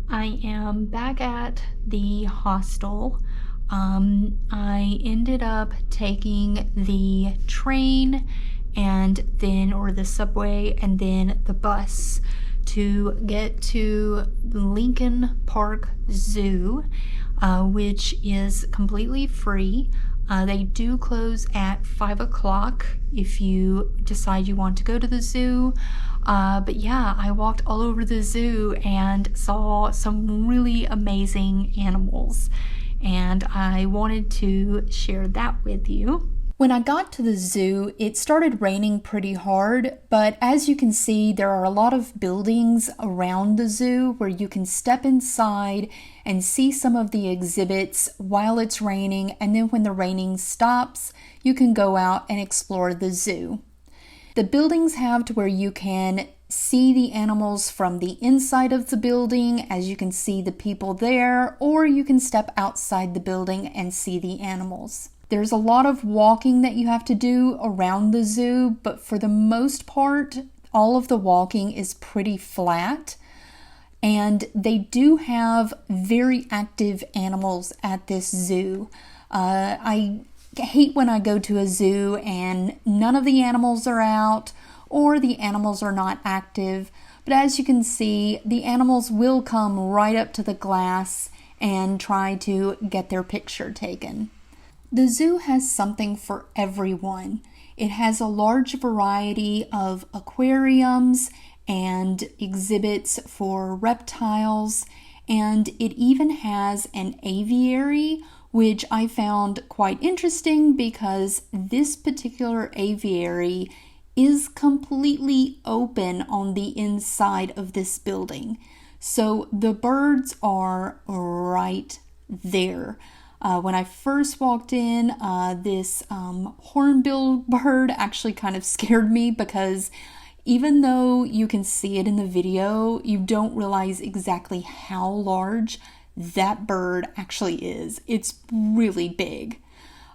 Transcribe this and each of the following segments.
I am back at the hostel. I ended up taking the train or the subway and then the bus to get to Lincoln Park Zoo, which is completely free. They do close at 5 o'clock if you decide you want to go to the zoo. But yeah, I walked all over the zoo and saw some really amazing animals, and I wanted to share that with you. When I got to the zoo, it started raining pretty hard, but as you can see, there are a lot of buildings around the zoo where you can step inside and see some of the exhibits while it's raining, and then when the raining stops, you can go out and explore the zoo. The buildings have to where you can see the animals from the inside of the building, as you can see the people there, or you can step outside the building and see the animals. There's a lot of walking that you have to do around the zoo, but for the most part, all of the walking is pretty flat. And they do have very active animals at this zoo. I hate when I go to a zoo and none of the animals are out or the animals are not active. But as you can see, the animals will come right up to the glass and try to get their picture taken. The zoo has something for everyone. It has a large variety of aquariums and exhibits for reptiles, and it even has an aviary, which I found quite interesting because this particular aviary is completely open on the inside of this building. So the birds are right there. When I first walked in, this hornbill bird actually kind of scared me because even though you can see it in the video, you don't realize exactly how large that bird actually is. It's really big.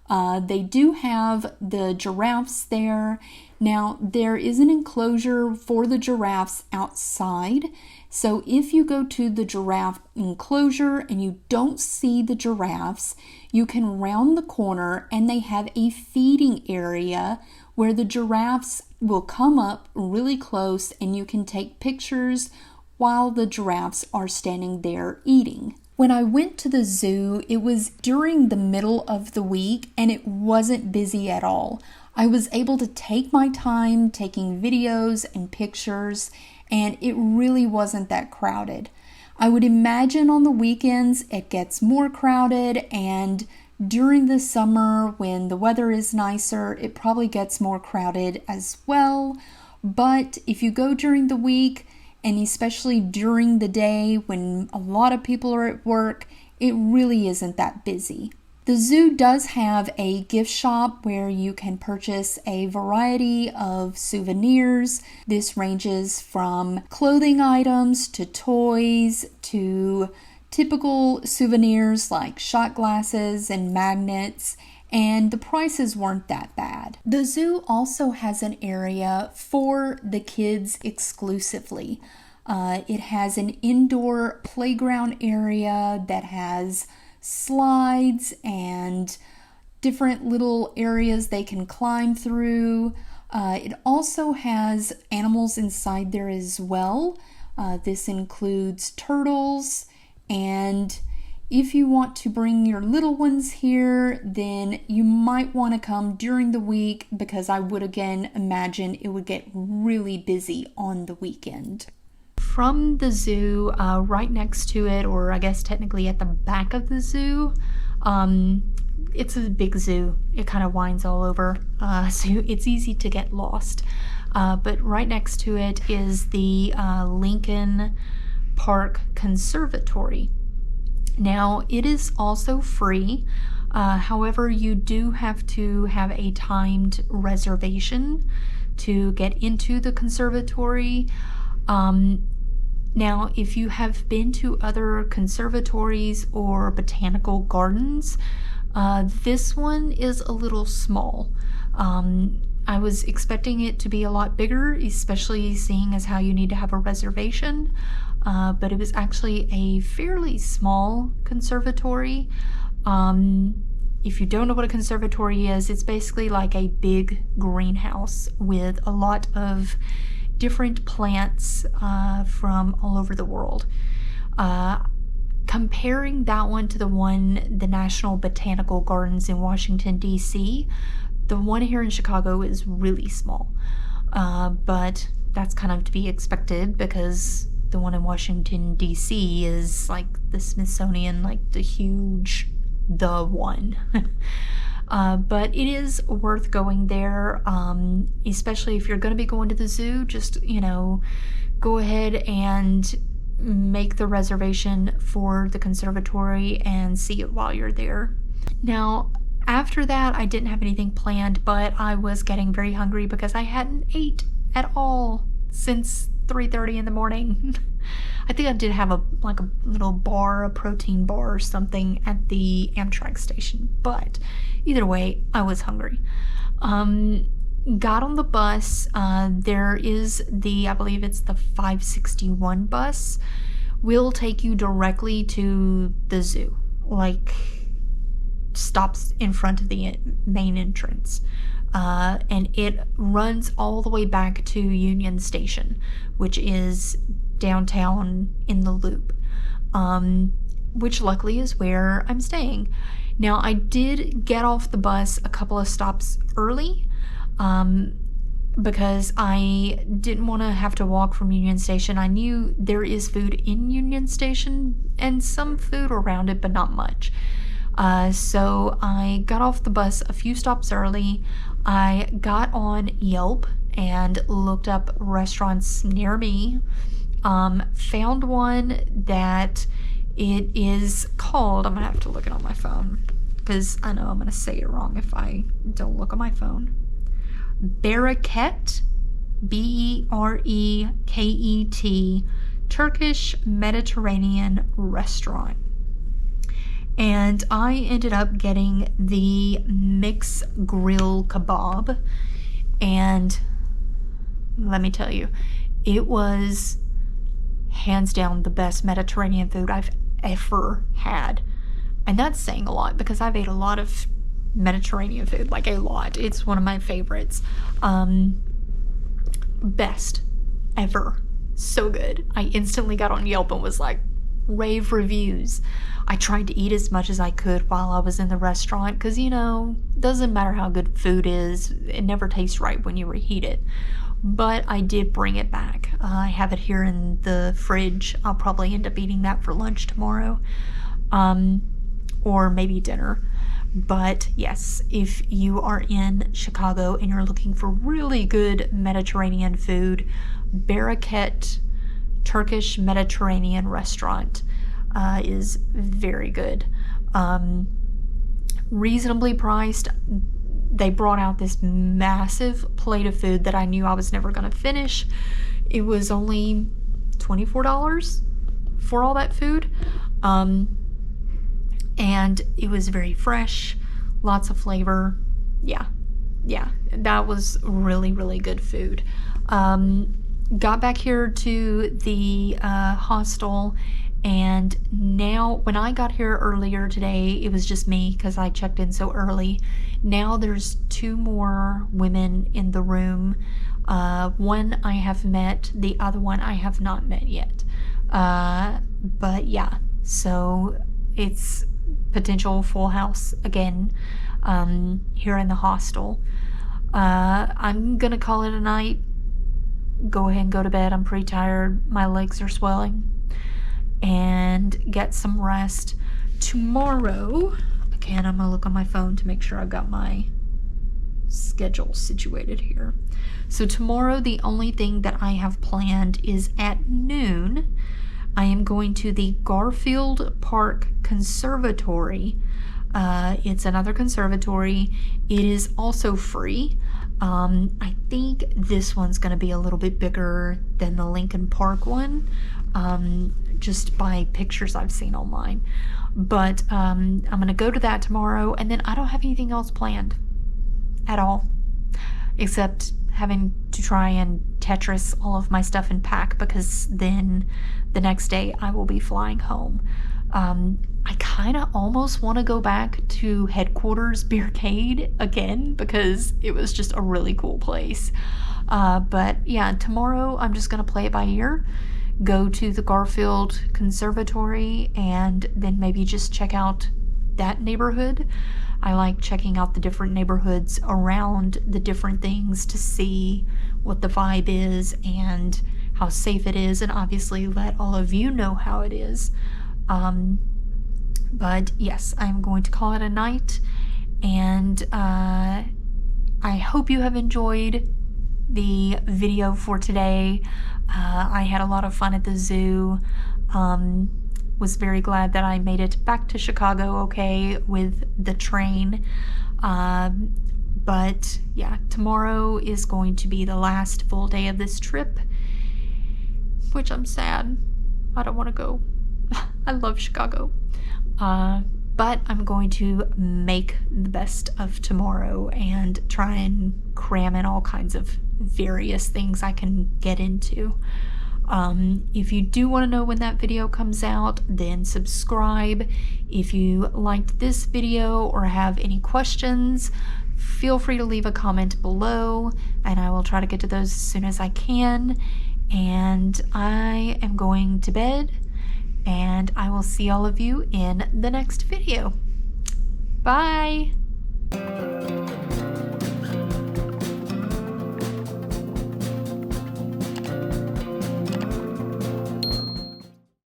They do have the giraffes there. Now, there is an enclosure for the giraffes outside. So if you go to the giraffe enclosure and you don't see the giraffes, you can round the corner and they have a feeding area where the giraffes will come up really close and you can take pictures while the giraffes are standing there eating. When I went to the zoo, it was during the middle of the week and it wasn't busy at all. I was able to take my time taking videos and pictures, and it really wasn't that crowded. I would imagine on the weekends it gets more crowded, and during the summer when the weather is nicer, it probably gets more crowded as well. But if you go during the week, and especially during the day when a lot of people are at work, it really isn't that busy. The zoo does have a gift shop where you can purchase a variety of souvenirs. This ranges from clothing items to toys to typical souvenirs like shot glasses and magnets, and the prices weren't that bad. The zoo also has an area for the kids exclusively. It has an indoor playground area that has slides and different little areas they can climb through. It also has animals inside there as well. This includes turtles, and if you want to bring your little ones here, then you might want to come during the week because I would again imagine it would get really busy on the weekend. From the zoo, right next to it, or I guess technically at the back of the zoo, it's a big zoo. It kind of winds all over, so it's easy to get lost. But right next to it is the Lincoln Park Conservatory. Now, it is also free. However, you do have to have a timed reservation to get into the conservatory. Now, if you have been to other conservatories or botanical gardens, this one is a little small. I was expecting it to be a lot bigger, especially seeing as how you need to have a reservation. but it was actually a fairly small conservatory. If you don't know what a conservatory is, it's basically like a big greenhouse with a lot of different plants from all over the world. Comparing that one to the National Botanical Gardens in Washington, D.C., the one here in Chicago is really small. But that's kind of to be expected because the one in Washington, D.C. is like the Smithsonian, like the one. But it is worth going there, especially if you're going to be going to the zoo. Just, go ahead and make the reservation for the conservatory and see it while you're there. Now, after that, I didn't have anything planned, but I was getting very hungry because I hadn't ate at all since 3:30 in the morning. I think I did have a little bar, a protein bar or something at the Amtrak station, but either way, I was hungry. Got on the bus. There is I believe it's the 561 bus, will take you directly to the zoo, like stops in front of the main entrance. And it runs all the way back to Union Station, which is downtown in the Loop, which luckily is where I'm staying. Now, I did get off the bus a couple of stops early because I didn't want to have to walk from Union Station. I knew there is food in Union Station and some food around it, but not much. So I got off the bus a few stops early. I got on Yelp and looked up restaurants near me. Found one that it is called, I'm gonna have to look it on my phone because I know I'm gonna say it wrong if I don't look on my phone. Bereket, Bereket, Turkish Mediterranean restaurant. And I ended up getting the mix grill kebab, and let me tell you, it was hands down the best Mediterranean food I've ever had. And that's saying a lot because I've ate a lot of Mediterranean food, like a lot. It's one of my favorites. Best ever. So good. I instantly got on Yelp and was like, rave reviews. I tried to eat as much as I could while I was in the restaurant because, doesn't matter how good food is, it never tastes right when you reheat it. But I did bring it back. I have it here in the fridge. I'll probably end up eating that for lunch tomorrow, or maybe dinner. But yes, if you are in Chicago and you're looking for really good Mediterranean food, Bereket Turkish Mediterranean restaurant is very good. Reasonably priced. They brought out this massive plate of food that I knew I was never going to finish. It was only $24 for all that food. And it was very fresh, lots of flavor. Yeah, that was really, really good food. Got back here to the hostel, and now when I got here earlier today, it was just me because I checked in so early. Now there's 2 more women in the room. One I have met, the other one I have not met yet. But yeah, so it's potential full house again here in the hostel. I'm gonna call it a night. Go ahead and go to bed. I'm pretty tired. My legs are swelling. And get some rest. Tomorrow, again, I'm gonna look on my phone to make sure I've got my schedule situated here. So tomorrow, the only thing that I have planned is at noon, I am going to the Garfield Park Conservatory. It's another conservatory. It is also free. I think this one's going to be a little bit bigger than the Lincoln Park one, just by pictures I've seen online. But I'm going to go to that tomorrow, and then I don't have anything else planned at all, except having to try and Tetris all of my stuff and pack, because then the next day I will be flying home. I kind of almost want to go back to headquarters Beercade again, because it was just a really cool place. But yeah, tomorrow I'm just going to play it by ear, go to the Garfield Conservatory, and then maybe just check out that neighborhood. I like checking out the different neighborhoods around the different things to see what the vibe is and how safe it is, and obviously let all of you know how it is. But yes, I'm going to call it a night, and I hope you have enjoyed the video for today. I had a lot of fun at the zoo. Was very glad that I made it back to Chicago okay with the train. But yeah, tomorrow is going to be the last full day of this trip, which I'm sad. I don't want to go. I love Chicago. But I'm going to make the best of tomorrow and try and cram in all kinds of various things I can get into. If you do want to know when that video comes out, then subscribe. If you liked this video or have any questions, feel free to leave a comment below, and I will try to get to those as soon as I can. And I am going to bed, and I will see all of you in the next video. Bye!